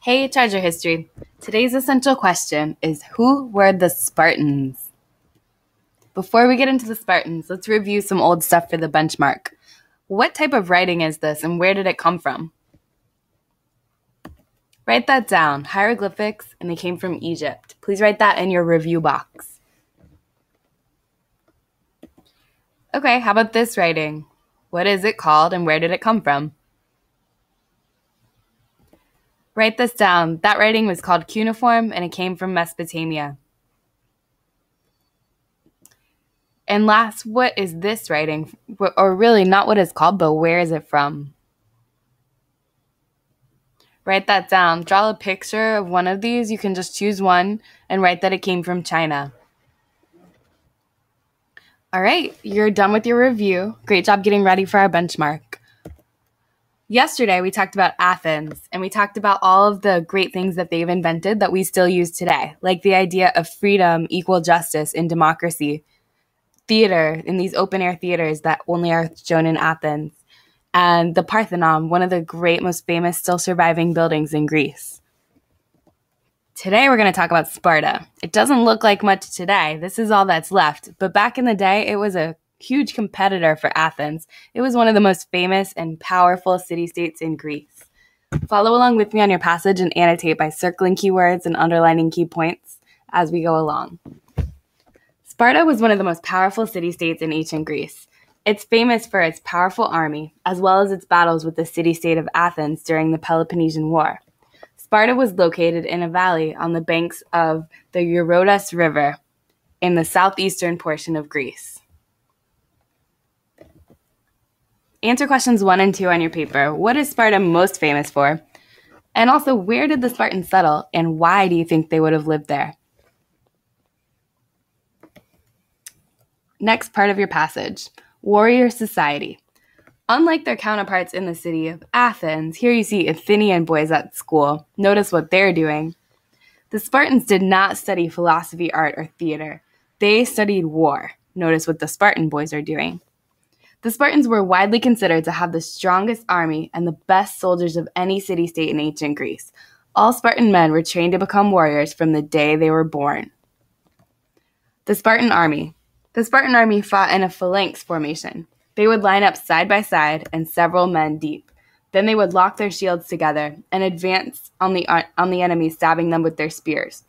Hey, Treasure History. Today's essential question is, who were the Spartans? Before we get into the Spartans, let's review some old stuff for the benchmark. What type of writing is this and where did it come from? Write that down. Hieroglyphics, and they came from Egypt. Please write that in your review box. Okay, how about this writing? What is it called and where did it come from? Write this down. That writing was called cuneiform and it came from Mesopotamia. And last, what is this writing? Or really, not what it's called, but where is it from? Write that down. Draw a picture of one of these. You can just choose one and write that it came from China. All right, you're done with your review. Great job getting ready for our benchmark. Yesterday, we talked about Athens, and we talked about all of the great things that they've invented that we still use today, like the idea of freedom, equal justice, and democracy. Theater, in these open-air theaters that only are shown in Athens, and the Parthenon, one of the great, most famous, still surviving buildings in Greece. Today, we're going to talk about Sparta. It doesn't look like much today. This is all that's left, but back in the day, it was a huge competitor for Athens. It was one of the most famous and powerful city-states in Greece. Follow along with me on your passage and annotate by circling keywords and underlining key points as we go along. Sparta was one of the most powerful city-states in ancient Greece. It's famous for its powerful army, as well as its battles with the city-state of Athens during the Peloponnesian War. Sparta was located in a valley on the banks of the Eurotas River in the southeastern portion of Greece. Answer questions 1 and 2 on your paper. What is Sparta most famous for? And also, where did the Spartans settle, and why do you think they would have lived there? Next part of your passage, warrior society. Unlike their counterparts in the city of Athens, here you see Athenian boys at school. Notice what they're doing. The Spartans did not study philosophy, art, or theater. They studied war. Notice what the Spartan boys are doing. The Spartans were widely considered to have the strongest army and the best soldiers of any city-state in ancient Greece. All Spartan men were trained to become warriors from the day they were born. The Spartan Army. The Spartan army fought in a phalanx formation. They would line up side by side and several men deep. Then they would lock their shields together and advance on the enemy, stabbing them with their spears.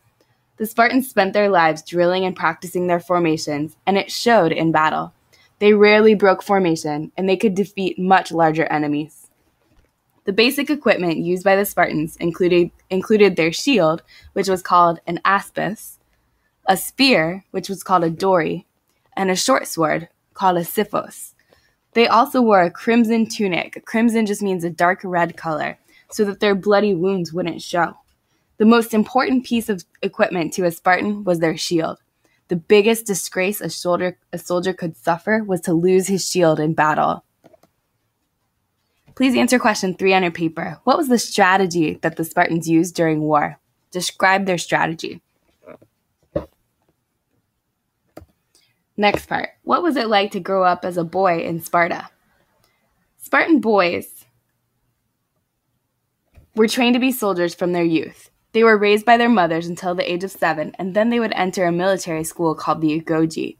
The Spartans spent their lives drilling and practicing their formations, and it showed in battle. They rarely broke formation, and they could defeat much larger enemies. The basic equipment used by the Spartans included their shield, which was called an aspis, a spear, which was called a dory, and a short sword called a siphos. They also wore a crimson tunic. Crimson just means a dark red color, so that their bloody wounds wouldn't show. The most important piece of equipment to a Spartan was their shield. The biggest disgrace a soldier could suffer was to lose his shield in battle. Please answer question 3 on your paper. What was the strategy that the Spartans used during war? Describe their strategy. Next part. What was it like to grow up as a boy in Sparta? Spartan boys were trained to be soldiers from their youth. They were raised by their mothers until the age of 7, and then they would enter a military school called the Agoge.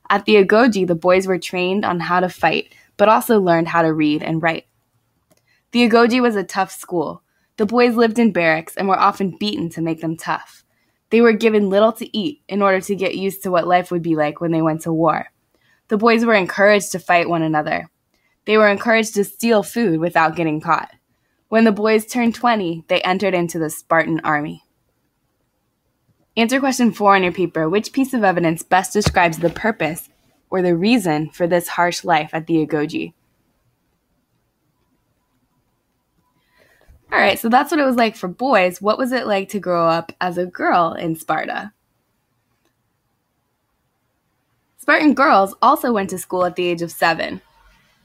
At the Agoge, the boys were trained on how to fight, but also learned how to read and write. The Agoge was a tough school. The boys lived in barracks and were often beaten to make them tough. They were given little to eat in order to get used to what life would be like when they went to war. The boys were encouraged to fight one another. They were encouraged to steal food without getting caught. When the boys turned 20, they entered into the Spartan Army. Answer question 4 on your paper. Which piece of evidence best describes the purpose or the reason for this harsh life at the Agoge? All right, so that's what it was like for boys. What was it like to grow up as a girl in Sparta? Spartan girls also went to school at the age of 7.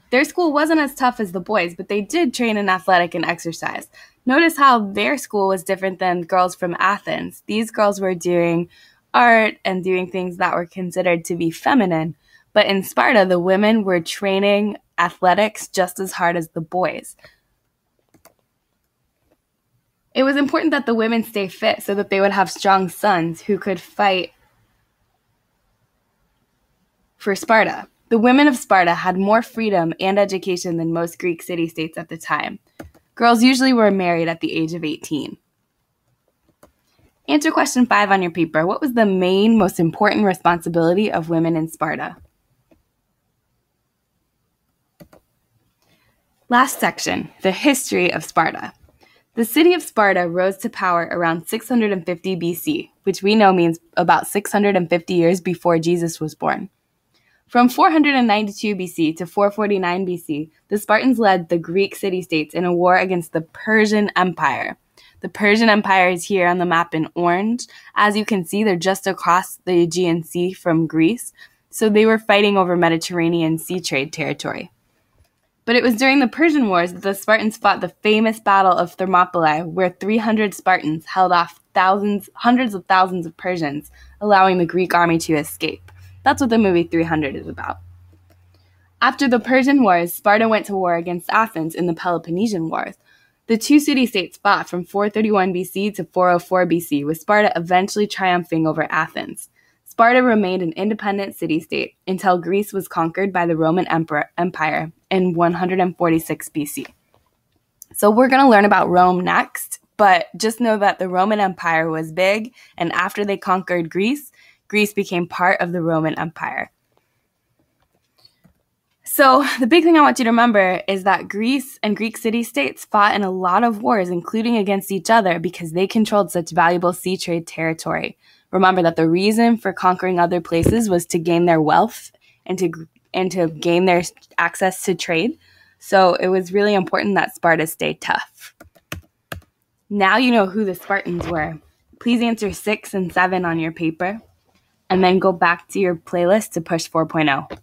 Their school wasn't as tough as the boys, but they did train in athletic and exercise. Notice how their school was different than girls from Athens. These girls were doing art and doing things that were considered to be feminine. But in Sparta, the women were training athletics just as hard as the boys. It was important that the women stay fit so that they would have strong sons who could fight for Sparta. The women of Sparta had more freedom and education than most Greek city-states at the time. Girls usually were married at the age of 18. Answer question 5 on your paper. What was the main, most important responsibility of women in Sparta? Last section, the history of Sparta. The city of Sparta rose to power around 650 BC, which we know means about 650 years before Jesus was born. From 492 BC to 449 BC, the Spartans led the Greek city-states in a war against the Persian Empire. The Persian Empire is here on the map in orange. As you can see, they're just across the Aegean Sea from Greece, so they were fighting over Mediterranean sea trade territory. But it was during the Persian Wars that the Spartans fought the famous Battle of Thermopylae, where 300 Spartans held off hundreds of thousands of Persians, allowing the Greek army to escape. That's what the movie 300 is about. After the Persian Wars, Sparta went to war against Athens in the Peloponnesian Wars. The two city-states fought from 431 BC to 404 BC, with Sparta eventually triumphing over Athens. Sparta remained an independent city-state until Greece was conquered by the Roman Empire in 146 BC. So we're going to learn about Rome next, but just know that the Roman Empire was big, and after they conquered Greece, Greece became part of the Roman Empire. So the big thing I want you to remember is that Greece and Greek city-states fought in a lot of wars, including against each other, because they controlled such valuable sea trade territory. Remember that the reason for conquering other places was to gain their wealth and to gain their access to trade. So it was really important that Sparta stay tough. Now you know who the Spartans were. Please answer 6 and 7 on your paper, and then go back to your playlist to push 4.0.